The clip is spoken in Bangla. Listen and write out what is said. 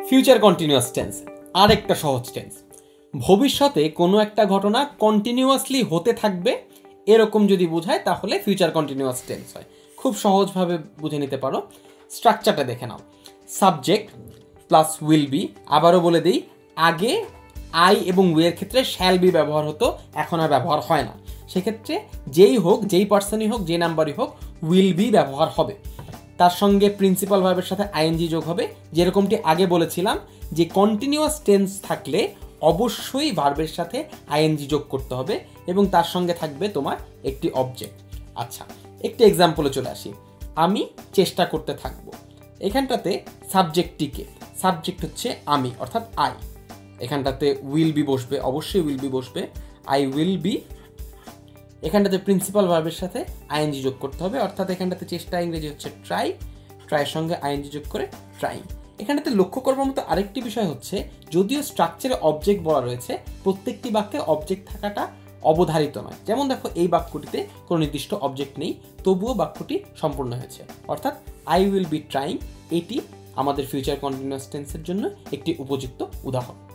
ফিউচার কন্টিনিউয়াস টেন্স আরেকটা সহজ টেন্স। ভবিষ্যতে কোনো একটা ঘটনা কন্টিনিউয়াসলি হতে থাকবে এরকম যদি বোঝায় তাহলে ফিউচার কন্টিনিউয়াস টেন্স হয়। খুব সহজভাবে বুঝে নিতে পারো। স্ট্রাকচারটা দেখে নাও। Subject plus will be. আবারও বলে দিই, আগে আই এবং উইয়ের ক্ষেত্রে শ্যাল বি ব্যবহার হতো, এখন আর ব্যবহার হয় না। সেক্ষেত্রে যেই হোক, যেই পার্সনই হোক, যে নাম্বারই হোক, উইল বি ব্যবহার হবে। তার সঙ্গে প্রিন্সিপাল ভার্বের সাথে আইএনজি যোগ হবে। যেরকমটি আগে বলেছিলাম যে কন্টিনিউয়াস টেন্স থাকলে অবশ্যই ভার্বের সাথে আইএনজি যোগ করতে হবে এবং তার সঙ্গে থাকবে তোমার একটি অবজেক্ট। আচ্ছা, একটি এক্সাম্পলে চলে আসি। আমি চেষ্টা করতে থাকবো। এখানটাতে সাবজেক্টটিকে, সাবজেক্ট হচ্ছে আমি অর্থাৎ আই। এখানটাতে উইল বি বসবে, অবশ্যই উইল বি বসবে। I will be. এখানটাতে প্রিন্সিপাল ভার্বের সাথে আইএনজি যোগ করতে হবে, অর্থাৎ এখানটাতে চেষ্টা ইংরেজি হচ্ছে ট্রাই, ট্রাইয়ের সঙ্গে আইএনজি যোগ করে ট্রাইং। এখানটাতে লক্ষ্য করবার মতো আরেকটি বিষয় হচ্ছে, যদিও স্ট্রাকচারে অবজেক্ট বলা রয়েছে, প্রত্যেকটি বাক্যে অবজেক্ট থাকাটা অবধারিত নয়। যেমন দেখো, এই বাক্যটিতে কোনো নির্দিষ্ট অবজেক্ট নেই, তবুও বাক্যটি সম্পূর্ণ হয়েছে। অর্থাৎ আই উইল বি ট্রাইং এটি আমাদের ফিউচার কন্টিনিউয়াস টেন্সের জন্য একটি উপযুক্ত উদাহরণ।